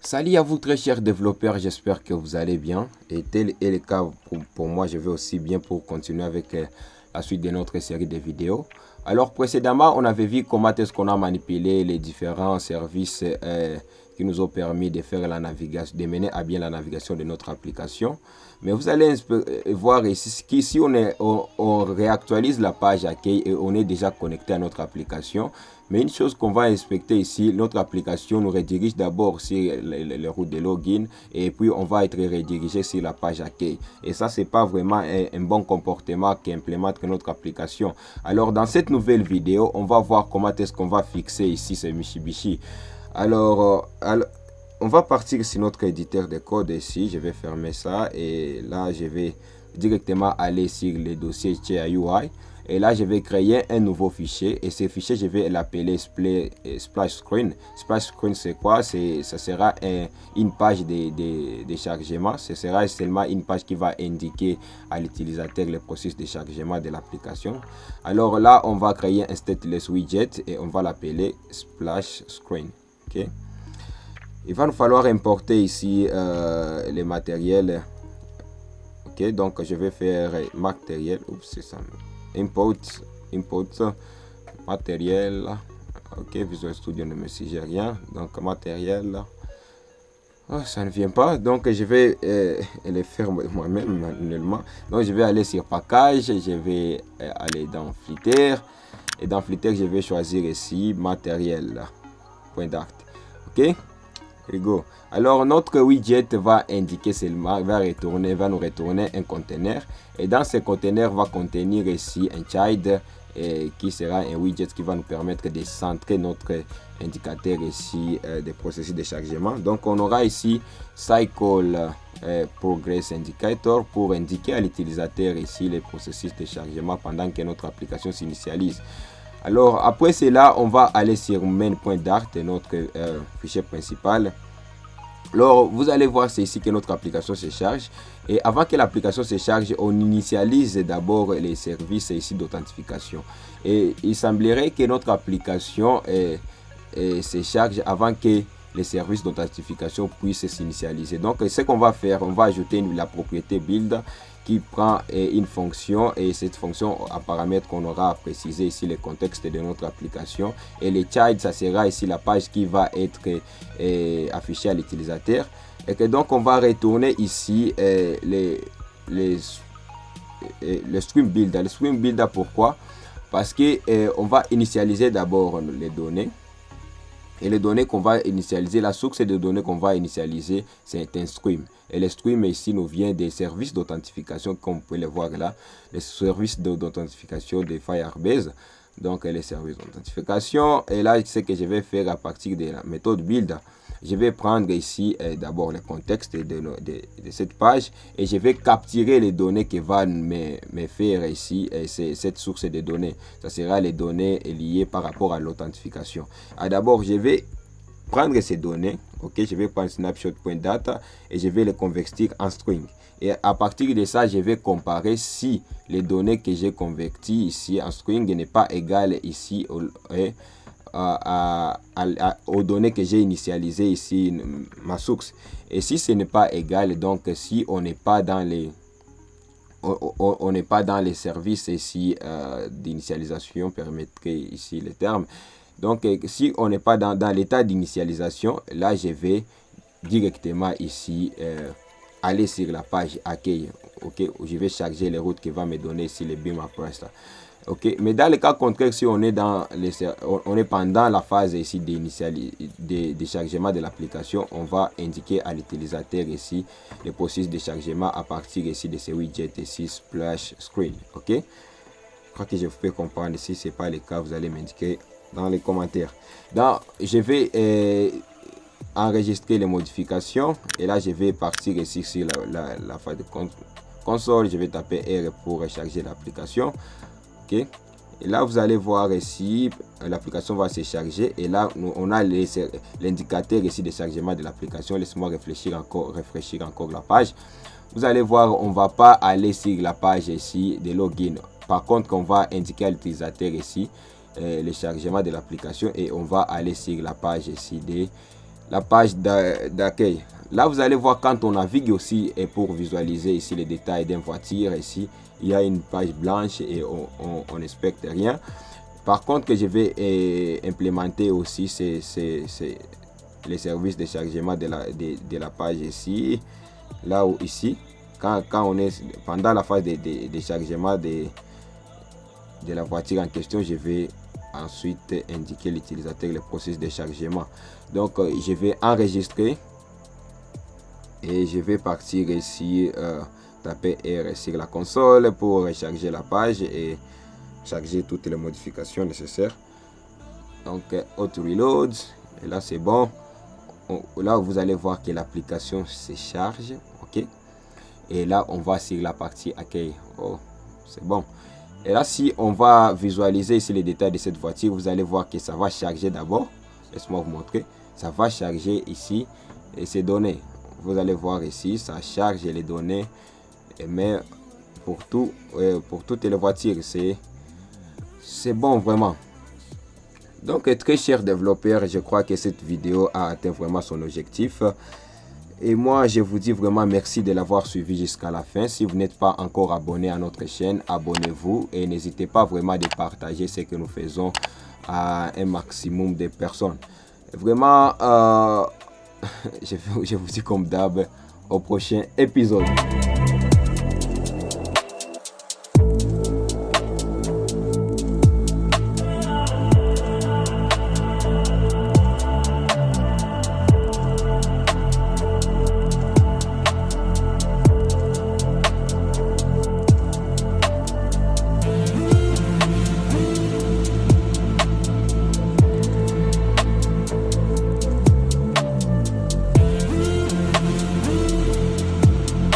Salut à vous très chers développeurs, j'espère que vous allez bien. Et tel est le cas pour moi, je vais aussi bien pour continuer avec la suite de notre série de vidéos. Alors précédemment, on avait vu comment est-ce qu'on a manipulé les différents services qui nous ont permis de faire la navigation, de mener à bien la navigation de notre application. Mais vous allez voir ici qu'ici on réactualise la page accueil et on est déjà connecté à notre application. Mais une chose qu'on va inspecter ici, notre application nous redirige d'abord sur les routes de login et puis on va être redirigé sur la page accueil. Et ça, c'est pas vraiment un bon comportement qu'implémente notre application. Alors, dans cette nouvelle vidéo, on va voir comment est-ce qu'on va fixer ici ce Mitsubishi. Alors, on va partir sur notre éditeur de code ici. Je vais fermer ça et là, je vais directement aller sur le dossier UI. Et là, je vais créer un nouveau fichier. Et ce fichier, je vais l'appeler Splash Screen. Splash Screen, c'est quoi? Ça sera une page de chargement. Ce sera seulement une page qui va indiquer à l'utilisateur le processus de chargement de l'application. Alors là, on va créer un stateless widget et on va l'appeler Splash Screen. Okay? Il va nous falloir importer ici les matériels. Ok, donc je vais faire matériel. Oups, c'est ça. Import matériel. Ok, Visual Studio ne me suggère rien. Donc matériel. Oh, ça ne vient pas. Donc je vais le faire moi-même manuellement. Donc je vais aller sur package. Je vais aller dans Flitter. Et dans Flitter, je vais choisir ici matériel. Point d'art. Ok. Go. Alors notre widget va indiquer seulement, va nous retourner un conteneur et dans ce conteneur va contenir ici un child qui sera un widget qui va nous permettre de centrer notre indicateur ici des processus de chargement. Donc on aura ici cycle progress indicator pour indiquer à l'utilisateur ici les processus de chargement pendant que notre application s'initialise. Alors après cela, on va aller sur main.dart, notre fichier principal. Alors vous allez voir, c'est ici que notre application se charge. Et avant que l'application se charge, on initialise d'abord les services ici d'authentification. Et il semblerait que notre application se charge avant que les services d'authentification puissent s'initialiser. Donc ce qu'on va faire, on va ajouter la propriété build qui prend une fonction et cette fonction à paramètre qu'on aura à préciser ici le contexte de notre application et le child, ça sera ici la page qui va être affichée à l'utilisateur et que donc on va retourner ici le stream builder. Le stream builder, pourquoi? Parce que on va initialiser d'abord les données. Et les données qu'on va initialiser, la source de données qu'on va initialiser, c'est un stream. Et le stream ici nous vient des services d'authentification, comme vous pouvez le voir là, les services d'authentification de Firebase. Donc les services d'authentification. Et là, ce que je vais faire à partir de la méthode build, je vais prendre ici d'abord le contexte de cette page et je vais capturer les données qui vont me faire ici. C'est cette source de données. Ça sera les données liées par rapport à l'authentification. D'abord, je vais prendre ces données. Ok, je vais prendre snapshot.data et je vais les convertir en string. Et à partir de ça, je vais comparer si les données que j'ai converties ici en string n'est pas égale ici aux données que j'ai initialisées ici, ma source. Et si ce n'est pas égal, donc si on n'est pas dans les services ici d'initialisation, permettrait ici le terme. Donc si on n'est pas dans l'état d'initialisation, là je vais directement ici aller sur la page accueil, ok, où je vais charger les routes qui va me donner ici le BIM Appress là. Ok, mais dans le cas contraire, si on est pendant la phase ici de chargement de l'application, on va indiquer à l'utilisateur ici le processus de chargement à partir ici de ce widget ici Splash Screen. Ok, je crois que je peux comprendre. Si c'est pas le cas, vous allez m'indiquer dans les commentaires. Donc je vais enregistrer les modifications et là je vais partir ici sur la phase de console. Je vais taper R pour recharger l'application. Ok, et là vous allez voir ici l'application va se charger et là on a l'indicateur ici de chargement de l'application. Laisse-moi rafraîchir encore la page. Vous allez voir, on va pas aller sur la page ici de login. Par contre, on va indiquer à l'utilisateur ici le chargement de l'application et on va aller sur la page ici de la page d'accueil. Là, vous allez voir quand on navigue aussi, et pour visualiser ici les détails d'une voiture, ici, il y a une page blanche et on n'inspecte rien. Par contre, que je vais implémenter aussi, c'est les services de chargement de la page ici. Là où ici, quand on est pendant la phase de chargement de la voiture en question, je vais ensuite indiquer l'utilisateur le processus de chargement. Donc, je vais enregistrer et je vais partir ici, taper R sur la console pour recharger la page et charger toutes les modifications nécessaires. Donc, auto reload, et là c'est bon. Là vous allez voir que l'application se charge, ok. Et là on va sur la partie accueil. Oh, c'est bon. Et là, si on va visualiser ici les détails de cette voiture, vous allez voir que ça va charger d'abord. Laisse-moi vous montrer. Ça va charger ici et ces données. Vous allez voir ici, ça charge les données. Mais pour toutes les voitures, c'est bon vraiment. Donc, très chers développeurs, je crois que cette vidéo a atteint vraiment son objectif. Et moi, je vous dis vraiment merci de l'avoir suivi jusqu'à la fin. Si vous n'êtes pas encore abonné à notre chaîne, abonnez-vous et n'hésitez pas vraiment de partager ce que nous faisons à un maximum de personnes. Vraiment, je vous dis comme d'hab, au prochain épisode.